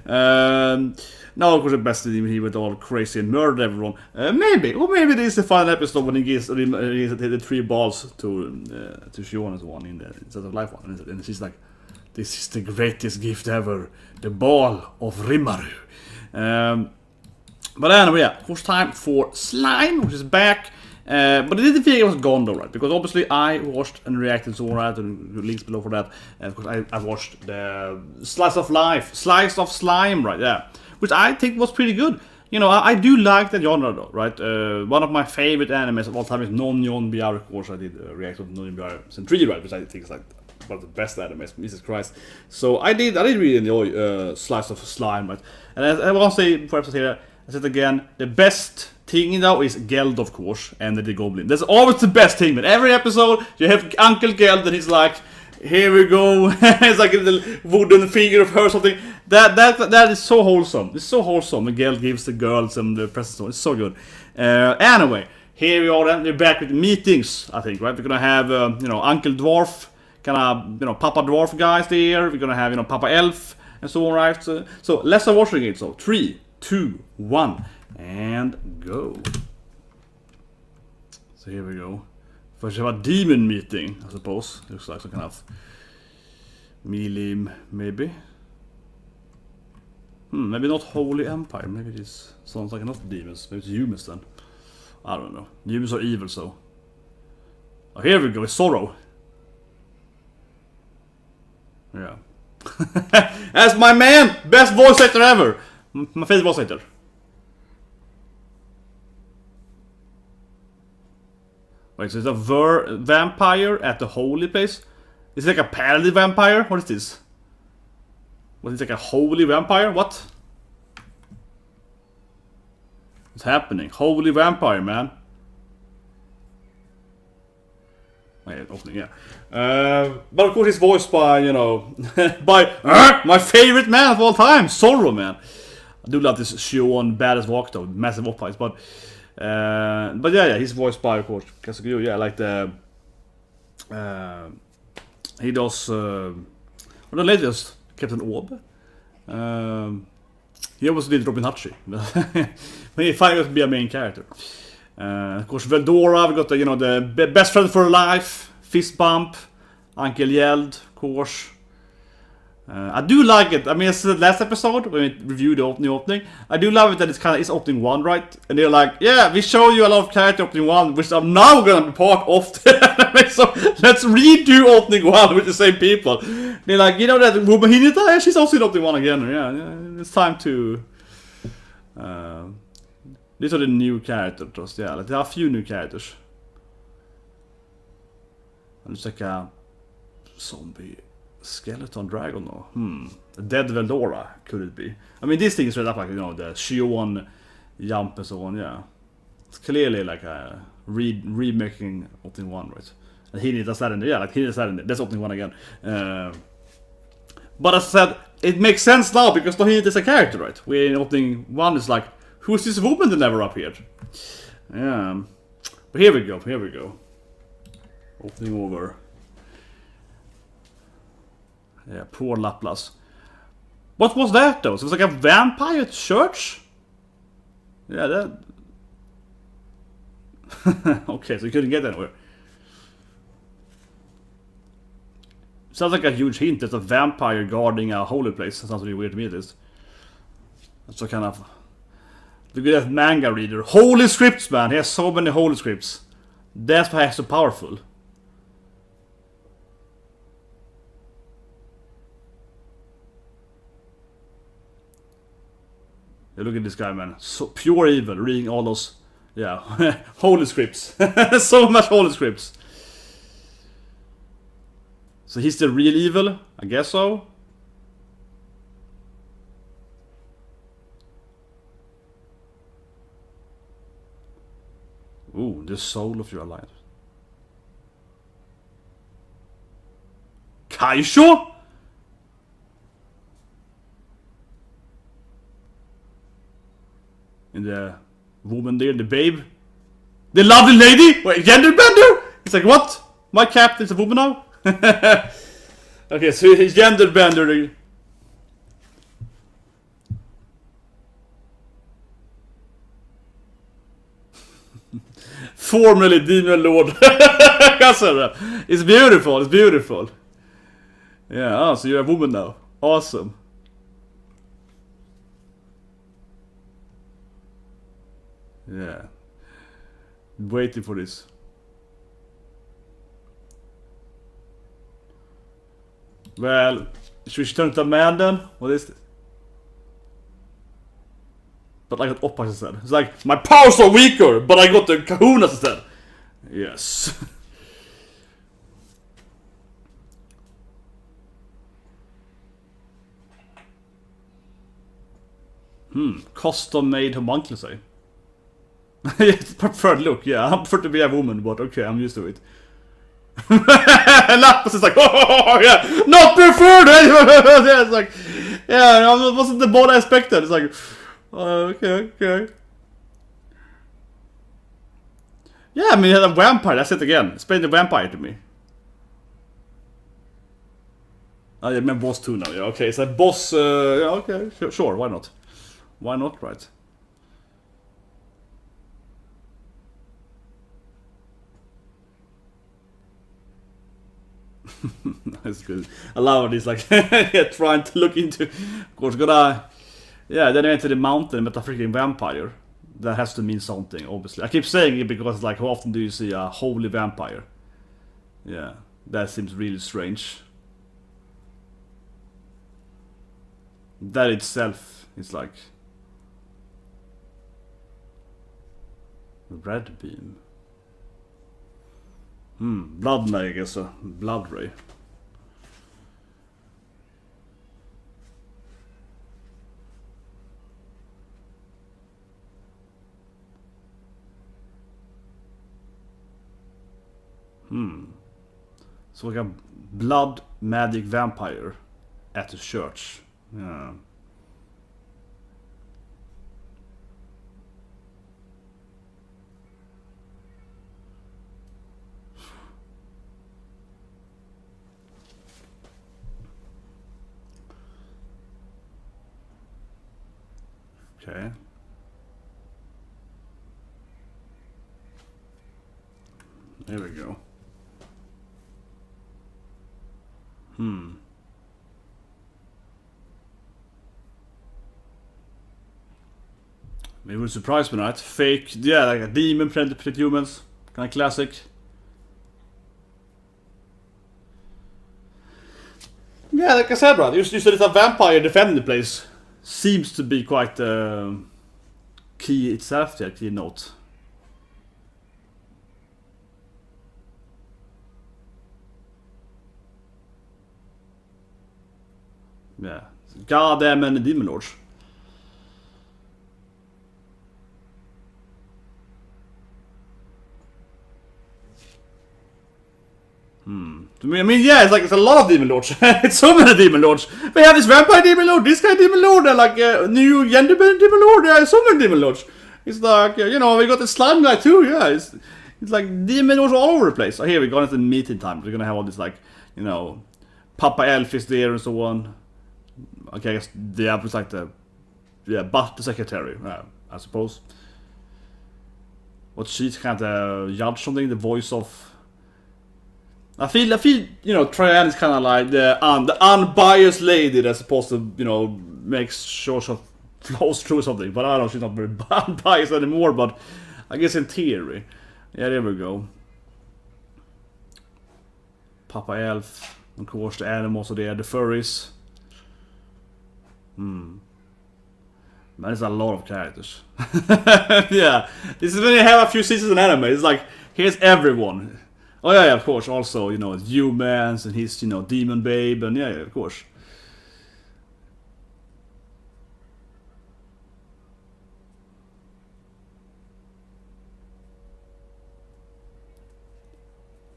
Now, of course, the best thing he went all crazy and murdered everyone. Maybe, or maybe this is the final episode when he gives the 3 balls to Shion as one in the instead of life one, and she's like, "This is the greatest gift ever, the ball of Rimuru." But anyway, yeah, of course, time for Slime, which is back. But I didn't think it was gone though, right? Because obviously I watched and reacted to alright, and links below for that. And of course I watched the Slice of Slime, right? Yeah, which I think was pretty good. You know, I do like that genre though, right? One of my favorite animes of all time is Non-Yon BR, of course. I did react to Non-Yon BR Season 3, right? Which I think is like one of the best animes, Jesus Christ. So I did really enjoy Slice of Slime, right? And I want to say for episode here, I said again, the best thing now is Geld, of course, and the Goblin. That's always the best thing, but every episode you have Uncle Geld and he's like, here we go. It's like a little wooden figure of her or something. That is so wholesome. It's so wholesome. And Geld gives the girls and the presents. It's so good. Anyway, here we are then. We're back with meetings, I think, right? We're gonna have, you know, Uncle Dwarf, kind of, you know, Papa Dwarf guys there. We're gonna have, you know, Papa Elf and so on, right? So let's start watching it. So 3, 2, 1, and go. So here we go. First we have a demon meeting, I suppose. Looks like some kind of melee, maybe. Maybe not Holy Empire. Maybe this sounds like not demons. Maybe it's humans then. I don't know. Humans are evil, so. Oh, here we go. It's Sorrow. Yeah. That's my man! Best voice actor ever! My favorite voice actor. Wait, so it's a vampire at the holy place? Is it like a parody vampire? What is this? What is it, like a holy vampire? What? What's happening? Holy vampire, man. Wait, opening, yeah. But of course it's voiced by, you know, by my favorite man of all time, Sorrow, man. I do love this Shion badass walk though, massive op-fights, but yeah, he's voiced by, of course, Kasugu, yeah, like the he does the latest Captain Orb. He also did Robin Hachi, but he finally got to be a main character. Of course, Veldora, we got the, you know, the best friend for life, Fist Bump, Uncle Yeld, of course. I do like it. I mean, it's the last episode when we reviewed the opening. I do love it that it's opening 1, right? And they're like, yeah, we show you a lot of character opening 1, which I'm now gonna be part of the anime. So let's redo opening 1 with the same people. They're like, you know that woman Hinata? She's also in opening 1 again. Yeah, it's time to. These are the new characters. Yeah, like, there are a few new characters. And it's like a zombie. Skeleton dragon though. A dead Veldora, could it be? I mean, this thing is straight up like, you know, the Shion jump and so on, yeah. It's clearly like a remaking opening 1, right? And he does that in there, yeah, like he does that in there. That's opening 1 again. But as I said, it makes sense now because he is a character, right? We're in opening 1 is like, who's this woman that never appeared? Yeah. But here we go. Opening over. Yeah, poor Laplas. What was that though? So it was like a vampire church? Yeah, that. Okay, so you couldn't get anywhere. Sounds like a huge hint. There's a vampire guarding a holy place. That sounds really weird to me, it is. That's a kind of. Look at that manga reader. Holy scripts, man. He has so many holy scripts. That's why he's so powerful. Yeah, look at this guy, man. So pure evil, reading all those, yeah, holy scripts. So much holy scripts. So he's the real evil? I guess so. Ooh, the soul of your alliance. Kaisho? And the woman there, the babe. The lovely lady? Wait, gender bender? It's like, what? My captain's a woman now? Okay, so he's gender bender. formerly Demon Lord. It's beautiful, it's beautiful. Yeah, oh, so you're a woman now. Awesome. Yeah. Waiting for this. Well, should we turn to a man then? What is this? But I got oppas instead. It's like, my powers are weaker, but I got the kahunas instead. Yes. Custom made homunculus, eh? It's preferred look, yeah. I prefer to be a woman, but okay, I'm used to it. Lappas is like, oh yeah, not preferred! Yeah, it's like, yeah, it wasn't the ball I expected. It's like, okay. Yeah, I mean, he had a vampire, that's it again. Explain the vampire to me. Oh, yeah, my boss too now, yeah, okay. It's a boss, yeah, okay, sure, why not? Why not, right? That's good. I love it. It's like yeah, trying to look into. Of course, gotta. Yeah, then I went to the mountain, but a freaking vampire. That has to mean something, obviously. I keep saying it because, like, how often do you see a holy vampire? Yeah, that seems really strange. That itself is like red beam. Blood ray, I guess. Blood ray. So like a blood magic vampire at the church. Yeah. Okay. There we go. Maybe it would surprise me, right? Fake, yeah, like a demon pretty humans. Kind of classic. Yeah, like I said, right? You said it's a vampire defending the place. Seems to be quite key itself there, key note. Yeah. Goddamn and the demon lords. I mean, yeah, it's a lot of demon lords. It's so many demon lords. We have this vampire demon lord, this guy demon lord, and like new genderbend demon lord. Yeah, so many demon lords. It's like you know, we got the slime guy too. Yeah, it's like demon lords all over the place. So here we got into meeting time. We're gonna have all this like you know, Papa Elf is there and so on. Okay, I guess the app is like the but the secretary, I suppose. What she's kind of judge something, the voice of. I feel, you know, Trian is kind of like the unbiased lady that's supposed to, you know, make sure she flows through something. But I don't know, she's not very unbiased anymore, but I guess in theory. Yeah, there we go. Papa Elf, of course, the animals are there, the furries. Man, there's a lot of characters. Yeah, this is when you have a few seasons in anime, it's like, here's everyone. Oh yeah, of course. Also, you know, humans and his, you know, demon babe, and yeah, of course.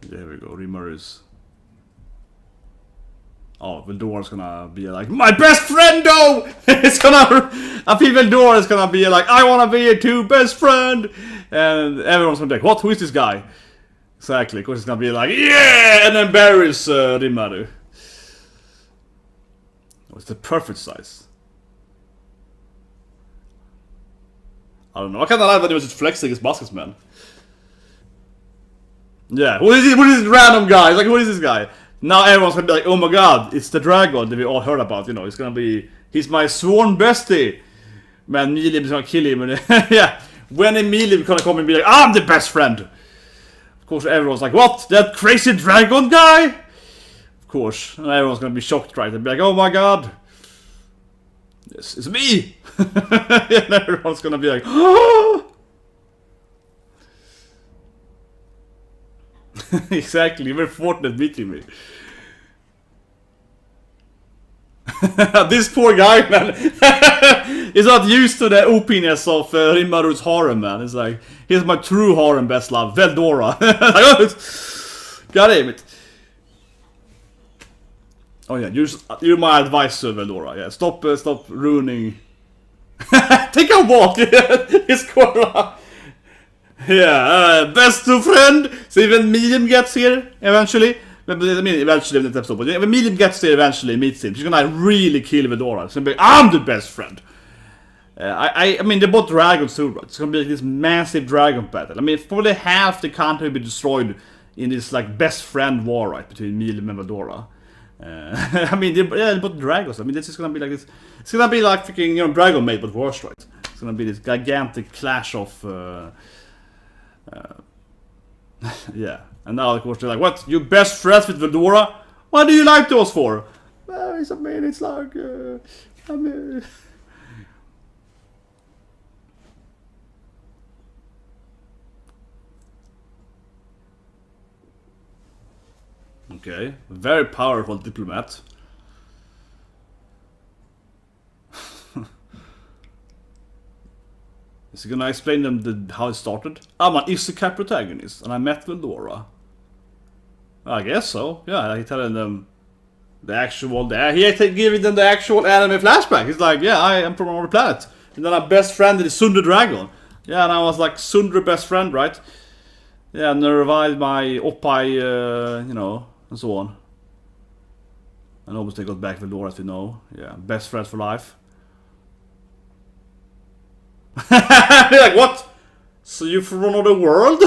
There we go. Rimuru's. Oh, Veldora's gonna be like, my best friend though! It's gonna. I feel Veldora's gonna be like, I wanna be your two best friend! And everyone's gonna be like, what? Who is this guy? Exactly, of course it's gonna be like, yeah! And then buries Rimuru. Oh, it's the perfect size. I don't know, I kinda like that he was just flexing his muscles, man. Yeah, what is this random guy? It's like, who is this guy? Now everyone's gonna be like, oh my god, it's the dragon that we all heard about, you know, it's gonna be, he's my sworn bestie. Man, Milib is gonna kill him, and yeah, when Milib gonna come and be like, I'm the best friend. Of course, everyone's like, what? That crazy dragon guy? Of course, and everyone's gonna be shocked, right? And be like, oh my god, this is me. And everyone's gonna be like, oh. Exactly, you're very fortunate meeting me. This poor guy, man, is not used to the opiness of Rimuru's harem, man. It's like, here's my true harem best love, Veldora. God damn it. Oh yeah, you're my advisor, Veldora. Yeah, stop ruining. Take a walk. It's Cora. Yeah, best of friend. So even Medium gets here eventually. I mean, eventually in this episode, but when Medium gets there eventually and meets him, she's gonna really kill Veldora. She's gonna be like, I'm the best friend. I mean, they're both dragons too, right? It's gonna be like this massive dragon battle. I mean, probably half the country will be destroyed in this like best friend war, right, between Medium and Veldora. I mean, they're both dragons. I mean, this is gonna be like this. It's gonna be like freaking, you know, Dragon Maid, but worse, right? It's gonna be this gigantic clash of. Yeah, and now of course they're like, what? You best friends with Veldora? What do you like those for? Well, I mean, it's like, I mean. Okay, very powerful diplomat. Is he gonna explain them how it started? I'm an isekai protagonist, and I met Veldora. I guess so. Yeah, he's telling them the actual. He's giving them the actual anime flashback. He's like, yeah, I am from another planet, and then our best friend is Sundra Dragon. Yeah, and I was like Sundra best friend, right? Yeah, and they revived my oppai, you know, and so on. And obviously got back Veldora, as we know. Yeah, best friends for life. You're like, what? So you from another world?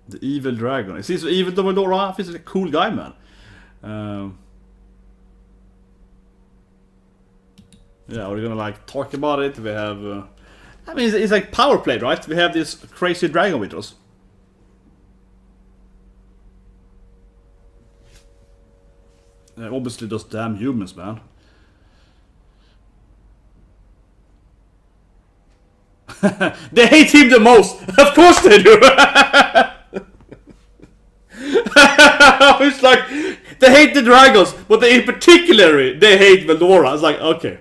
The evil dragon. Is he so evil to Veldora? He's a cool guy, man. Yeah, we're gonna like talk about it. We have, I mean, it's like power play, right? We have this crazy dragon with us. Obviously, those damn humans, man. They hate him the most. Of course they do. It's like they hate the dragons, but in particular they hate Veldora. It's like, okay,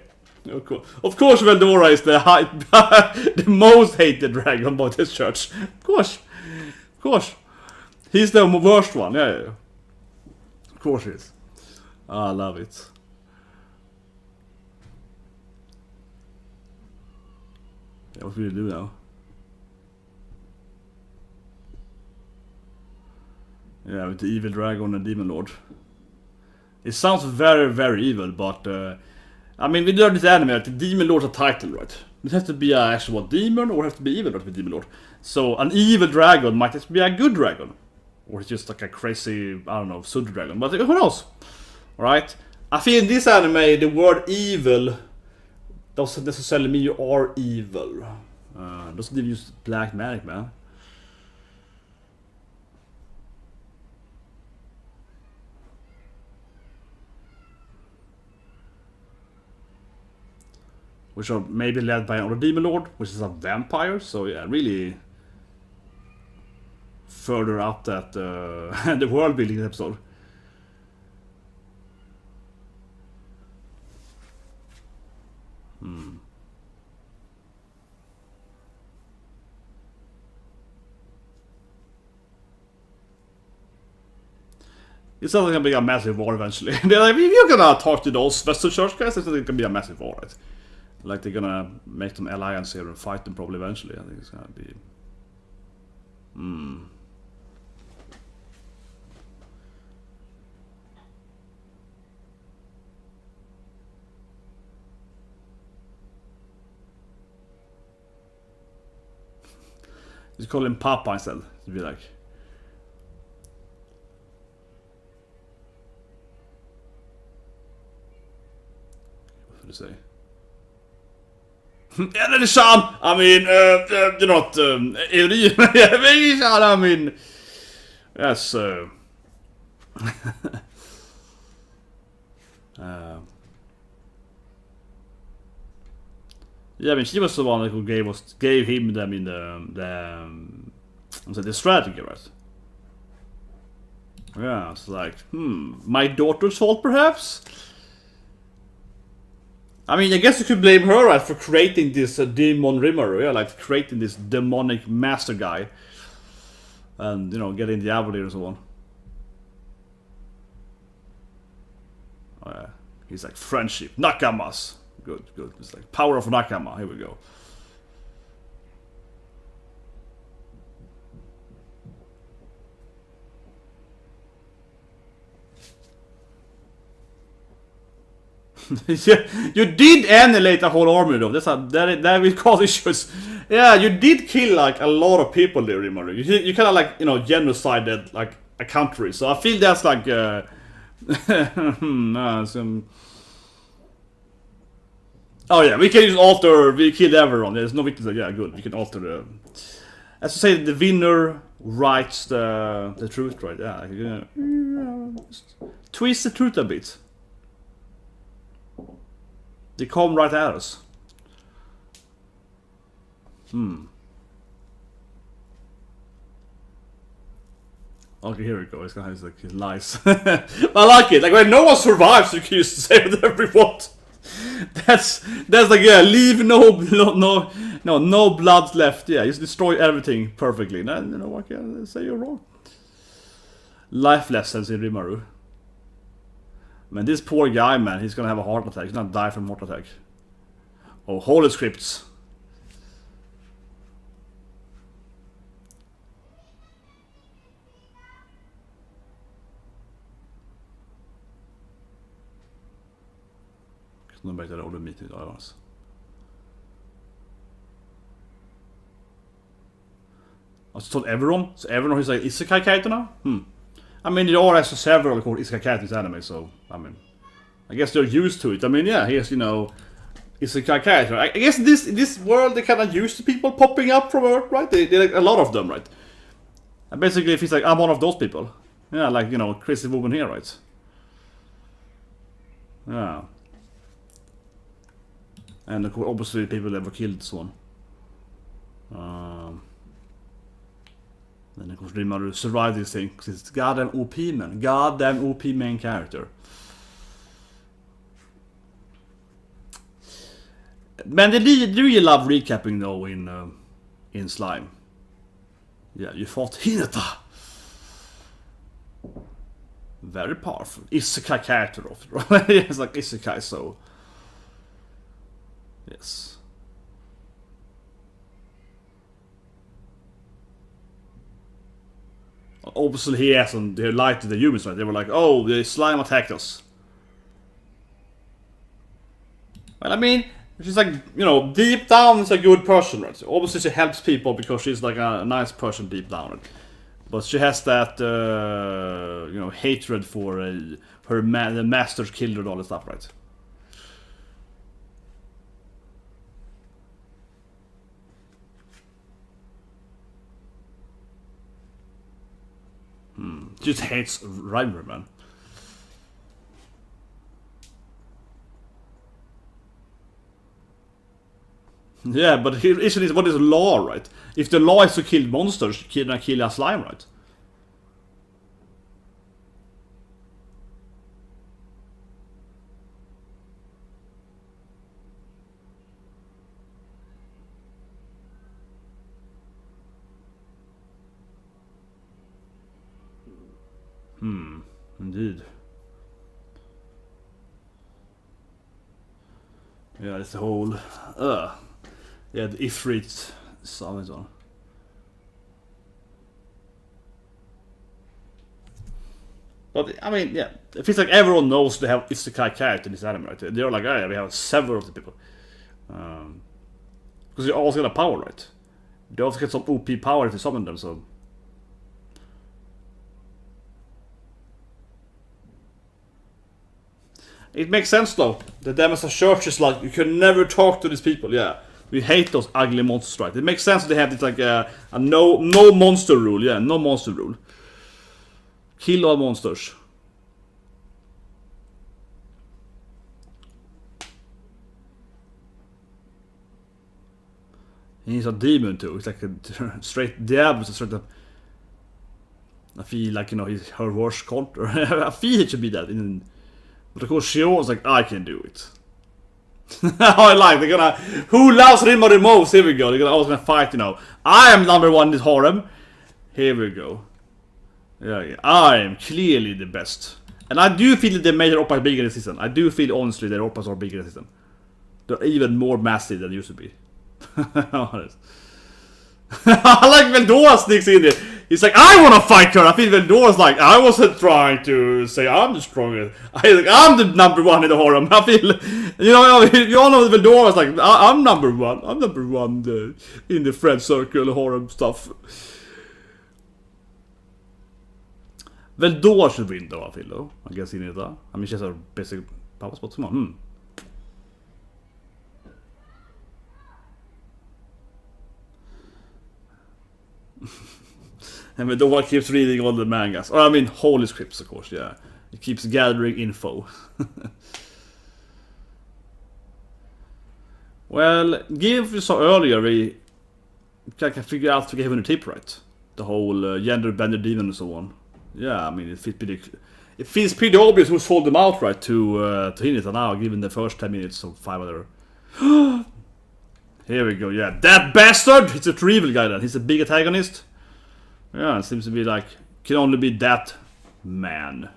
of course Veldora is the most hated dragon by this church. Of course, he's the worst one. Yeah. Of course he is. I love it. Yeah, what will you do now? Yeah, with the evil dragon and demon lord. It sounds very, very evil, but I mean, we learned this anime, the demon lord's a title, right? It has to be an actual demon, or it has to be evil, not be demon lord. So an evil dragon might just be a good dragon, or it's just like a crazy, I don't know, pseudo dragon. But who knows, right? I feel in this anime the word evil doesn't necessarily mean you are evil. Doesn't even use black magic, man. Which are maybe led by another demon lord, which is a vampire. So yeah, really further up that the world building episode. It's not gonna be a massive war eventually. They're like, if you're gonna talk to those Western Church guys, it's gonna be a massive war, right? Like they're gonna make them alliance here and fight them probably eventually. I think it's gonna be. Just call him Papa instead. To be like. What should I say? Yeah, that is Sean. I mean, you're not maybe Sean. I mean, yes. Yeah, I mean, she was the one who gave him them in the strategy, right? Yeah, it's like, my daughter's fault, perhaps. I mean, I guess you could blame her, right, for creating this demon Rimuru, yeah, like creating this demonic master guy, and you know, getting the Avalir and so on. Oh, yeah. He's like friendship, nakamas. Good, good. It's like power of nakama. Here we go. Yeah, you did annihilate a whole army though. That will cause issues. Yeah, you did kill like a lot of people there, Rimuru. You kind of like, you know, genocided like a country. So I feel that's like oh yeah, we can use alter. We killed everyone. There's no victims. Yeah, good. We can alter the. As to say, the winner writes the truth, right? Yeah, just twist the truth a bit. They come right at us. Okay, here we go. It's gonna have like his lies. I like it. Like when no one survives, you can just say whatever you want. That's like, yeah, leave no blood left. Yeah, just destroy everything perfectly. No, you know what? Can I say you're wrong. Life lessons in Rimuru. Man, this poor guy, man, he's gonna have a heart attack. He's gonna die from heart attack. Oh, holy scripts. Nu vet jag det, mitt i det alltså. Alltså, told everyone? So everyone is like isekai character now? I mean, there are actually several called isekai characters in anime, so, I mean, I guess they're used to it. I mean, yeah, here's, you know, isekai character. I guess this world, they kind of used to people popping up from Earth, right? They like a lot of them, right? And basically, if it's like, I'm one of those people. Yeah, like, you know, crazy woman here, right? Yeah. And obviously people never killed Swan. Then of course Rimuru survived this thing because it's goddamn OP man. Goddamn OP main character. Man, do you love recapping though in Slime? Yeah, you fought Hinata. Very powerful. Isekai character of it, right? It's like Isekai, so yes. Obviously he hasn't lied to the humans, right? They were like, oh, the slime attacked us. Well, I mean, she's like, you know, deep down is a good person, right? So obviously she helps people because she's like a nice person deep down, right? But she has that, you know, hatred for the master's killer and all that stuff, right? She just hates Rimuru, man. Yeah, but isn't it what is law, right? If the law is to kill monsters, you can't kill a slime, right? Indeed. Yeah, it's the whole yeah, the Ifrit summons on. But I mean, yeah, it feels like everyone knows they have Isekai character in this anime, right? They're like, oh yeah, we have several of the people. Because they all get a power, right? They also get some OP power if you summon them, so. It makes sense though. The Demons of Church is like, you can never talk to these people, yeah. We hate those ugly monsters, right? It makes sense that they have this like a no monster rule, yeah, no monster rule. Kill all monsters. He's a demon too. It's like a straight diablo. Straight up. I feel like, you know, he's her worst counter. I feel it should be that. But of course, she was like, I can do it. I like, they're gonna. Who loves Rimuru most? Here we go. They're always gonna fight, you know. I am number one in this harem. Here we go. Yeah. I am clearly the best. And I do feel that they made their oppas bigger this season. I do feel, honestly, their oppas are bigger this season. They're even more massive than they used to be. I like Veldora sneaks in there. He's like, I wanna fight her. I feel Veldora's like, I wasn't trying to say I'm the strongest. I'm the number one in the harem. I feel, you all know Veldora's like, I'm number one. I'm number one in the friend circle harem stuff. Veldora should win though, I feel though. I guess in it though. I mean, she has a basic power spot. Come on. And Veldora keeps reading all the mangas. Or I mean, holy scripts, of course, yeah. It keeps gathering info. Well, given we saw earlier, we can figure out to give him a tip, right? The whole gender bender demon and so on. Yeah, I mean, it feels pretty obvious who sold them out, right, to Hinata now, given the first 10 minutes of 5 other. Here we go, yeah. That bastard! He's a true evil guy then. He's a big antagonist. Yeah, it seems to be like, can only be that man.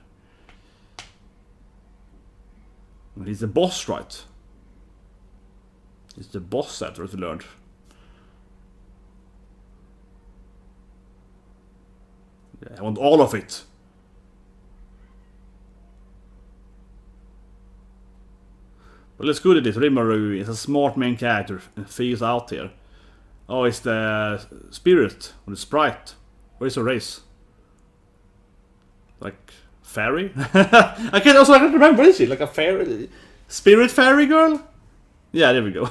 He's the boss, right? He's the boss after we learned. Yeah, I want all of it. But let's go to this. Rimuru is a smart main character and figures out here. Oh, it's the spirit or the sprite. Where's her race? Like fairy? I can't remember. What is she? Like a fairy, spirit fairy girl? Yeah, there we go.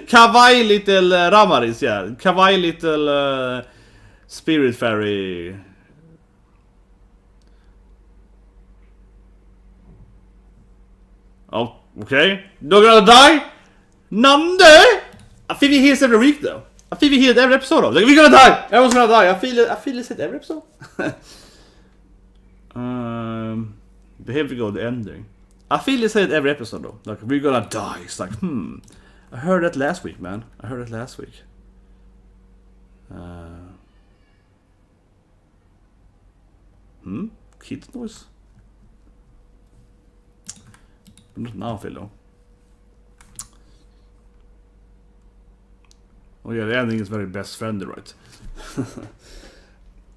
Kawaii little Ramaris, yeah. Kawaii little spirit fairy. Oh, okay. Not gonna die? Nande? I feel he hears every week though. I feel we hear it every episode though. Like, we're gonna die! Everyone's gonna die. I feel it's at every episode. Here we go, the ending. I feel it's at every episode though. Like, we're gonna die. It's like, I heard that last week, man. I heard it last week. Kid noise? Not now, Phil though. Oh yeah, the ending is very best friendly, right?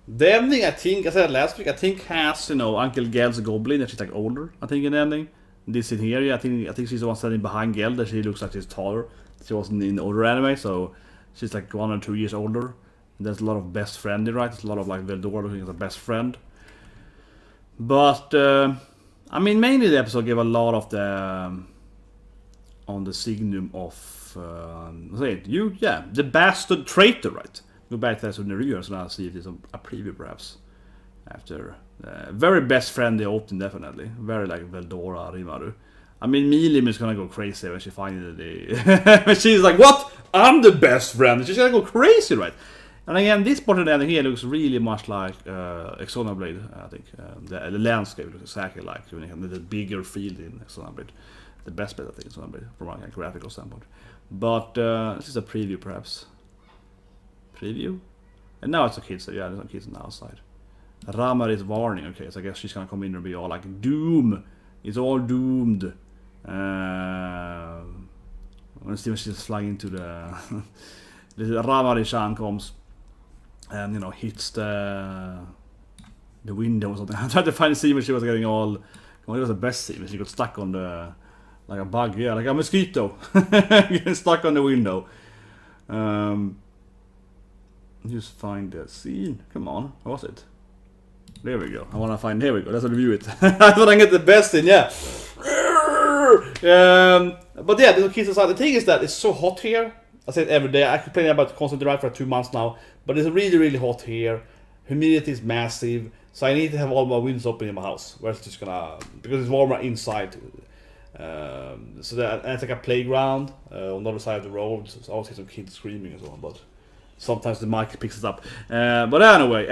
The ending, I think, I said last week, I think has, you know, Uncle Gel's goblin, that she's like older, I think, in the ending. This in here, yeah, I think she's the one standing behind Gel, that she looks like she's taller. She wasn't in the older anime, so she's like 1 or 2 years older. And there's a lot of best friendly, right? There's a lot of like Veldora looking as a best friend. But, I mean, mainly the episode gave a lot of the, on the signum of, the bastard traitor, right? Go back to that in the reviewers and I'll see if there's a preview perhaps. After very best friendly open, definitely. Very like Veldora Rimuru. I mean, Milim is gonna go crazy when she finally when she's like, what? I'm the best friend. She's gonna go crazy, right? And again, this part of the ending here looks really much like Xenoblade, I think. The landscape looks exactly like the bigger field in Xenoblade. The best bit, I think, in Xenoblade from a graphical standpoint. But this is a preview, perhaps. Preview? And now it's a kids, so yeah, there's no kids on the outside. Ramar is warning, okay, so I guess she's gonna come in and be all like, doom! It's all doomed. When Steven is flying into the the Ramari-chan comes and you know hits the window or something. I tried to find a scene where she was getting all. Well, it was the best scene. She got stuck on the like a bug, yeah, like a mosquito, getting stuck on the window. Just find the scene. Come on, what was it? There we go. I want to find. Here we go. Let's review it. I thought I get the best scene. Yeah. But yeah, the kids aside. The thing is that it's so hot here. I say it every day. I complain about constant dry for 2 months now, but it's really, really hot here. Humidity is massive, so I need to have all my windows open in my house. Where it's just gonna because it's warmer inside. So that and it's like a playground on the other side of the road. So I always hear some kids screaming and so on, but sometimes the mic picks it up. But anyway,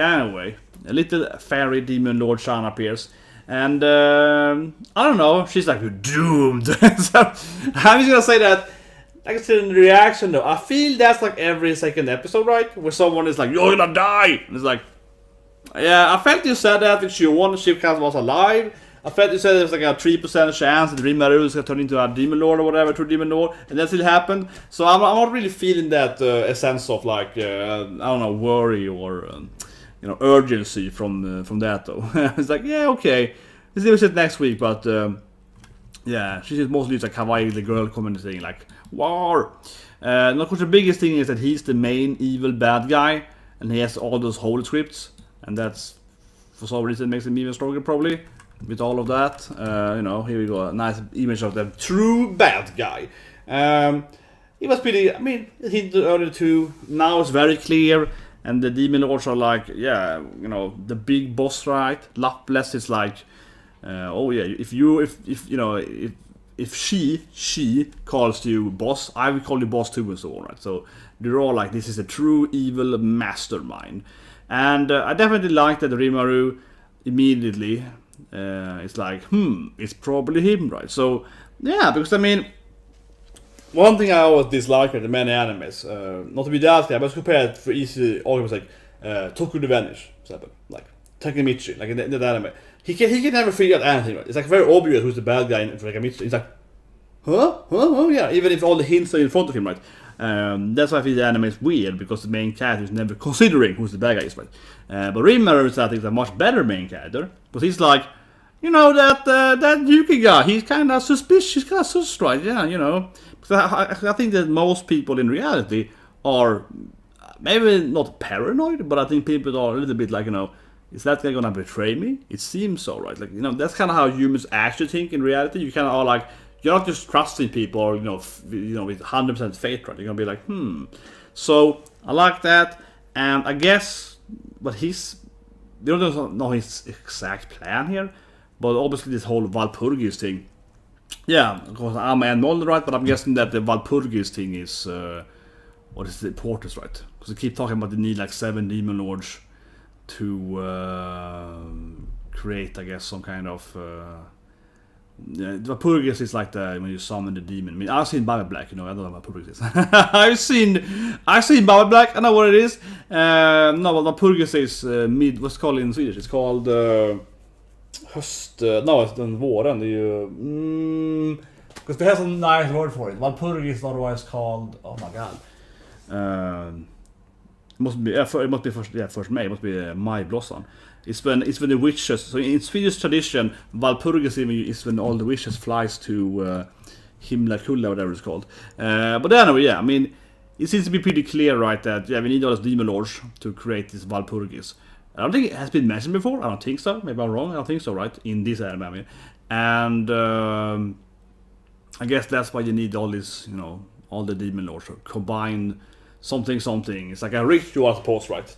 a little fairy demon Lord Shan appears. And I don't know, she's like, you're doomed. So I'm just gonna say that, like I said in the reaction though, I feel that's like every second episode, right? Where someone is like, you're gonna die! And it's like, yeah, I felt you said that if Shion Shipcast was alive. I felt you said there was like a 3% chance that Rimuru is gonna turn into a demon lord or whatever, true demon lord, and that still happened. So I'm not really feeling that essence of like, I don't know, worry or you know, urgency from that though. It's like, yeah, okay, let's do it next week, but yeah, she's mostly just like Hawaii the girl commenting like war. And of course the biggest thing is that he's the main evil bad guy, and he has all those holy scripts, and that's for some reason makes him even stronger probably. With all of that, you know, here we go, a nice image of the true bad guy. He was pretty, I mean, it hinted earlier too, now it's very clear. And the demon lords are like, yeah, you know, the big boss, right? Lapless is like, oh yeah, if she calls you boss, I will call you boss too and so on, right? So they're all like, this is a true evil mastermind. And I definitely like that Rimuru immediately, it's like, it's probably him, right? So yeah, because I mean, one thing I always dislike in the many animes, not to be that guy, but compare it for easy arguments like Toku the Vanish, for example, like Takemichi, like in that anime. He can never figure out anything, right? It's like very obvious who's the bad guy in Takemichi. He's like, huh, yeah, even if all the hints are in front of him, right? That's why I feel the anime is weird, because the main character is never considering who's the bad guy is, right? But Rimuru, I think, is a much better main character, because he's like, you know, that Yuki guy, he's kind of suspicious, he's kind of sus, right? Yeah, you know. I think that most people in reality are maybe not paranoid, but I think people are a little bit like, you know, is that guy gonna betray me? It seems so, right? Like, you know, that's kind of how humans actually think in reality. You kind of are like, you're not just trusting people, or you know, with 100% faith, right? You're gonna be like, So I like that, and I guess, but they don't know his exact plan here, but obviously this whole Walpurgis thing. Yeah, of course I'm Anmol, right? But I'm guessing that the Walpurgis thing is, what is the importance, right? Because they keep talking about they need like 7 demon lords to create, I guess, some kind of. The Walpurgis is like when you summon the demon. I mean, I've seen Baba Black, you know. I don't know what Walpurgis is. I've seen Baba Black. I know what it is. No, but Walpurgis is what's it called in Swedish? It's called. Höst... No, den våren, det är ju... Because they have some nice word for it. Walpurgis is otherwise called... Oh my god. It must be first May. It must be Majblossan. It's when the witches... So in Swedish tradition, Walpurgis is when all the witches flies to Himlakulla, whatever it's called. But anyway, yeah, I mean... It seems to be pretty clear, right, that yeah, we need all those demon lords to create this Walpurgis. I don't think it has been mentioned before. I don't think so. Maybe I'm wrong. I don't think so, right? In this anime, I mean. And I guess that's why you need all this, you know, all the demon lords to combine something. It's like a ritual, I suppose, right?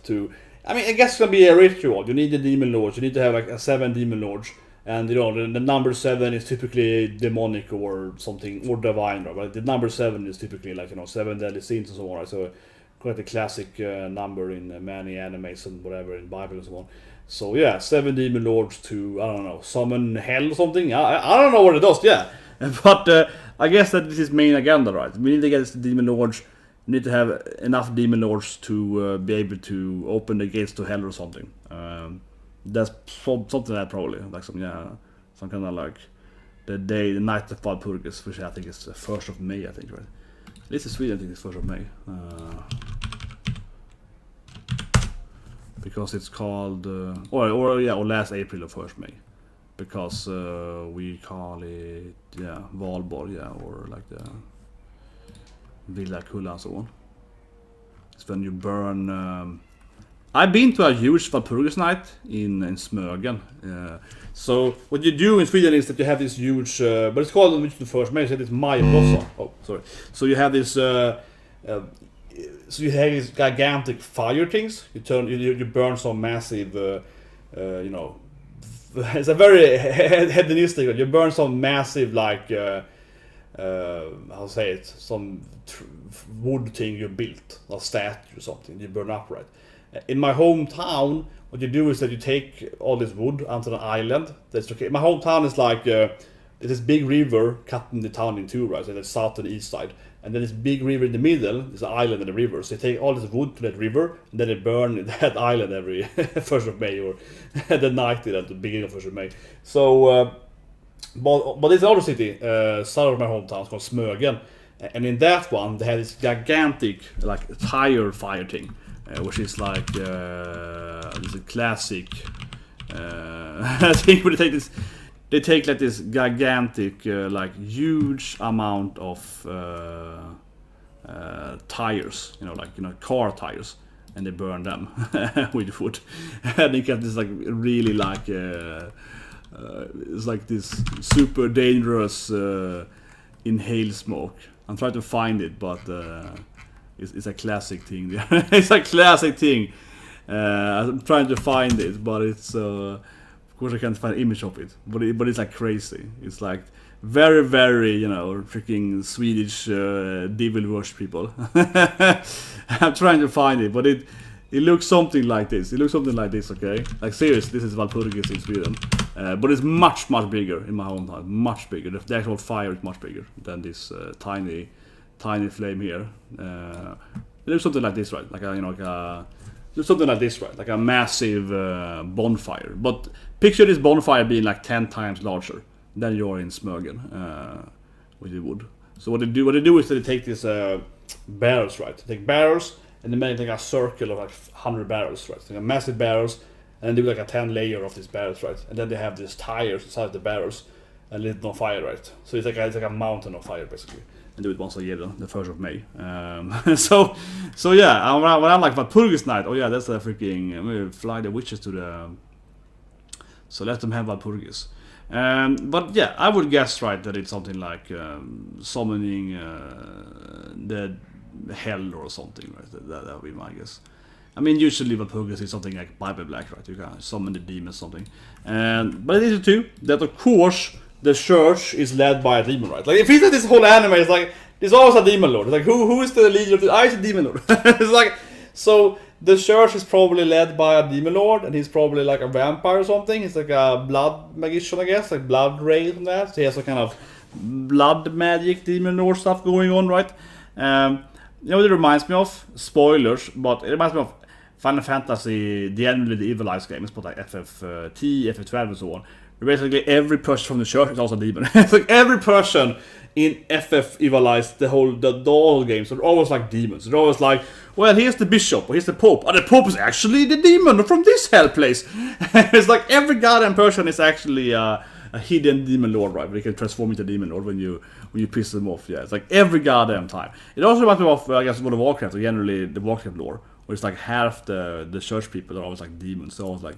I mean, I guess it's gonna be a ritual. You need the demon lords. You need to have like 7 demon lords, and you know, the number 7 is typically demonic or something, or divine, right? But the number 7 is typically like, you know, 7 deadly sins and so on, right? So quite a classic number in many animes and whatever, in Bible and so on. So yeah, 7 demon lords to, I don't know, summon hell or something. I don't know what it does, yeah. But I guess that this is main agenda, right? We need to get the demon lords. We need to have enough demon lords to be able to open the gates to hell or something. That's something like that probably, like some kind of like the night of Walpurgis, which I think is the 1st of May, I think, right? At least in Sweden, I think it's 1st of May. Because it's called, or last April or 1st May. Because we call it, Valborg, or like the Villa Kulla and so on. It's when you burn. I've been to a huge Walpurgis night in Smögen. So what you do in Sweden is that you have this huge, but it's called the 1st May. So it's Maya Blossom. Oh, sorry. So you have this. So you have these gigantic fire things. You burn some massive, it's a very hedonistic. You burn some massive how say it, some wood thing you built, a statue or something. You burn up, right? In my hometown, what you do is that you take all this wood onto an island. That's okay. My hometown is like there's this big river cutting the town in two, right? So the south and east side. And then this big river in the middle, there's an island and a river. So they take all this wood to that river, and then they burn that island every 1st of May, or the night at the beginning of 1st of May. So, but there's another city, south of my hometown, it's called Smögen. And in that one, they have this gigantic, like, tire fire thing, which is like, it's a classic, I think when they take like this gigantic, like huge amount of tires, car tires, and they burn them with wood. And they get this like really like it's like this super dangerous inhale smoke. I'm trying to find it, but it's a classic thing. It's a classic thing. I'm trying to find it, but it's. Of course, I can't find an image of it, but it's like crazy. It's like very, very, freaking Swedish devil worship people. I'm trying to find it, but it looks something like this. It looks something like this, okay? Like seriously, this is Walpurgis in Sweden, but it's much, much bigger in my hometown. Much bigger. The actual fire is much bigger than this tiny flame here. It looks something like this, right? Like something like this, right? Like a massive bonfire. But picture this bonfire being like 10 times larger than you're in Smögen with the wood. So what they do is that they take these barrels, right? They take barrels and they make like a circle of like 100 barrels, right? So like massive barrels, and they do like a 10 layer of these barrels, right? And then they have these tires inside the barrels and lit on fire, right? So it's like a mountain of fire basically. And do it once a year, the 1st of May. So yeah, when I'm like Walpurgis night, oh yeah, that's a freaking, I'm gonna fly the witches to the, so let them have Walpurgis. But yeah, I would guess, right, that it's something like summoning the hell or something, right? That would be my guess. I mean, usually Walpurgis is something like Bible Black, right? You can summon the demons, something. But it is too that of course the church is led by a demon, right? Like if you look at this whole anime, it's like there's always a demon lord. It's like who is the leader of the? It's a demon lord. It's like so the church is probably led by a demon lord, and he's probably like a vampire or something. He's like a blood magician, I guess, like blood rays and that. So he has a kind of blood magic demon lord stuff going on, right? What it reminds me of? Spoilers, but it reminds me of Final Fantasy, generally the Evil Eyes games, but like FF10, FF12 and so on. Basically every person from the church is also a demon. It's like every person in FF Evil Eyes, the whole games, they're always like demons. They're always like, well, here's the bishop, or here's the pope. And the pope is actually the demon from this hell place. It's like every goddamn person is actually a hidden demon lord, right? They can transform into demon lord when you piss them off. Yeah, it's like every goddamn time. It also reminds me of, I guess, World of Warcraft, or generally the Warcraft lore, where it's like half the church people are always like demons. They're always like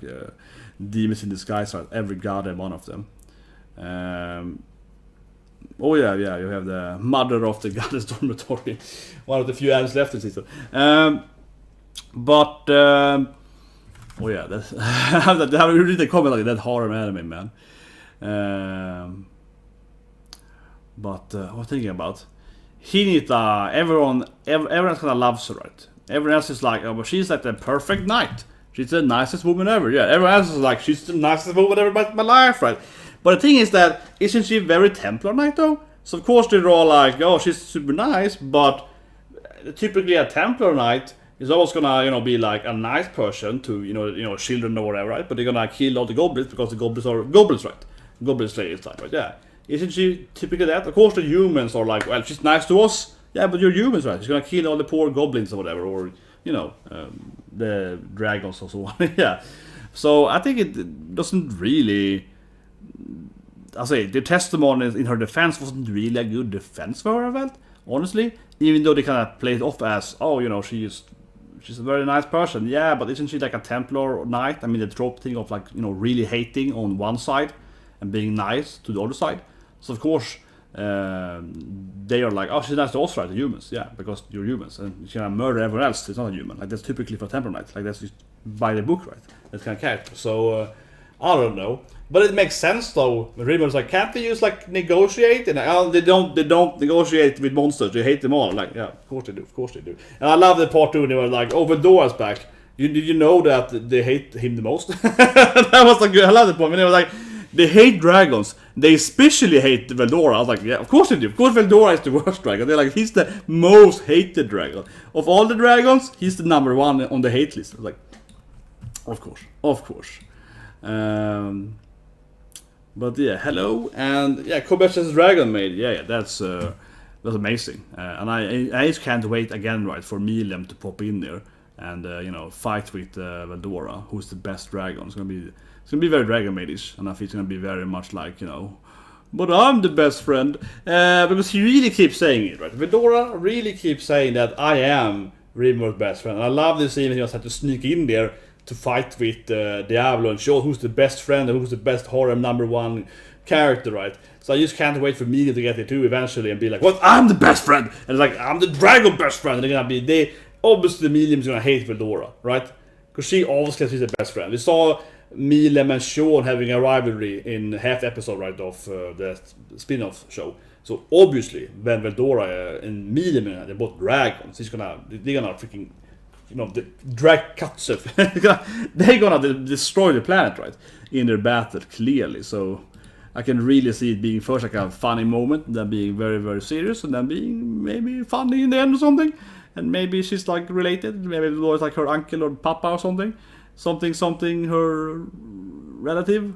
demons in disguise, right? Every goddamn one of them. Oh yeah, you have the mother of the goddess dormitory, one of the few animes left in season. Oh yeah, that's that really comment like that horror anime, man. What I'm thinking about, Hinata, everyone kind of loves her, right? Everyone else is like, oh, but she's like the perfect knight. She's the nicest woman ever. Yeah, everyone else is like, she's the nicest woman ever in my life, right? But the thing is that, isn't she very Templar knight though? So of course they're all like, oh, she's super nice, but typically a Templar knight is always gonna, be like a nice person to, children or whatever, right? But they're gonna kill all the goblins because the goblins are goblins, right? Goblin slayers type, right? Yeah. Isn't she typically that? Of course the humans are like, well, she's nice to us. Yeah, but you're humans, right? She's gonna kill all the poor goblins or whatever, or, you know, the dragons or so on. Yeah. So I think it doesn't really... I say, the testimony in her defense wasn't really a good defense for her, I felt, honestly. Even though they kind of played it off as, oh, you know, she's a very nice person. Yeah, but isn't she like a Templar knight? I mean, the trope thing of like, you know, really hating on one side and being nice to the other side. So of course, they are like, oh, she's nice to us, right, the humans. Yeah, because you're humans. And she's gonna murder everyone else. It's not a human. Like, that's typically for Templar knights. Like, that's just by the book, right? That kind of character. So, I don't know. But it makes sense though. Rimuru's like, can't they just like negotiate? And they don't negotiate with monsters. They hate them all. Like, yeah, of course they do. And I love the part 2 when they were like, oh, Veldora's back. Did you know that they hate him the most? That was like, I love the point when they were like, they hate dragons. They especially hate Veldora. I was like, yeah, of course they do. Of course Veldora is the worst dragon. They're like, he's the most hated dragon. Of all the dragons, he's the number 1 on the hate list. I was like, of course. But yeah, hello, and yeah, Kobayashi Dragon Maid, yeah, that's amazing, and I just can't wait again, right, for Milem to pop in there and you know, fight with Veldora, who's the best dragon. It's gonna be very Dragon Maidish, and I think it's gonna be very much like, you know, but I'm the best friend, because he really keeps saying it, right? Veldora really keeps saying that I am Rimuru's best friend. And I love this scene. He just had to sneak in there to fight with Diablo and show who's the best friend and who's the best horror number 1 character, right? So I just can't wait for Miguel to get it too eventually and be like, what? I'm the best friend! And it's like, I'm the dragon best friend! And they're gonna be, obviously Milium's gonna hate Veldora, right? Because she obviously is the best friend. We saw Milem and Sean having a rivalry in half episode, right, of the spin-off show. So obviously, when Veldora and Milem, they're both dragons, they're gonna freaking, you know, the drag cuts it. They're gonna destroy the planet, right, in their battle, clearly. So I can really see it being first like a funny moment, then being very, very serious, and then being maybe funny in the end or something. And maybe she's like related, maybe it was like her uncle or papa or something. Something, her relative,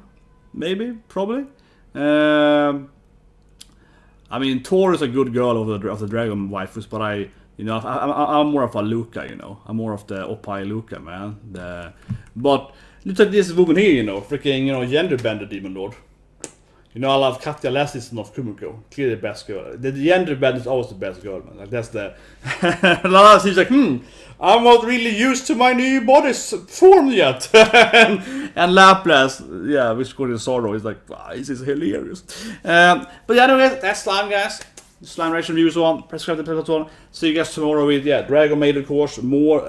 maybe, probably. I mean, Thor is a good girl of the dragon waifus, but I'm more of a Luca, you know. I'm more of the Oppai Luca, man. But look at this woman here, you know, freaking, you know, gender bender demon lord. You know, I love Katja Lassinson of Kumiko. Clearly the best girl. The gender bend is always the best girl, man. Like, that's the... She's like, I'm not really used to my new body's form yet. and Laplace, yeah, which got in sorrow, is like, wow, this is hilarious. But yeah, anyway, that's Slime, guys. Slime Reaction reviews on, press subscribe to the episode. See you guys tomorrow with, Dragon Maid, of course, more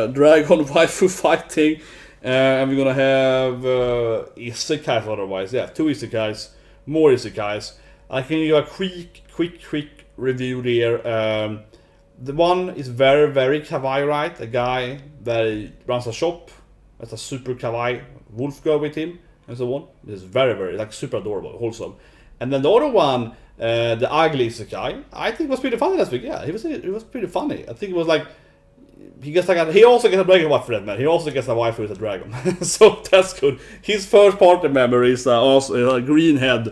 Dragon waifu fighting. And we're gonna have isekais otherwise. Yeah, 2 isekais. More isekais. I can give a quick review there. The one is very, very kawaii, right? A guy that runs a shop. That's a super kawaii wolf girl with him and so on. It's very, very, like, super adorable, wholesome. And then the other one, the ugly isekai, I think was pretty funny last week. Yeah, it was pretty funny. I think it was like, he also gets a dragon wife for that, man. He also gets a wife with a dragon. So that's good. His first partner member is also a green hair,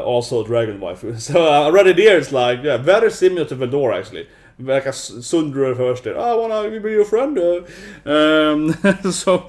also dragon wife. So already there it's like, very similar to Veldora actually. Like a Sundra first there. I wanna be your friend. So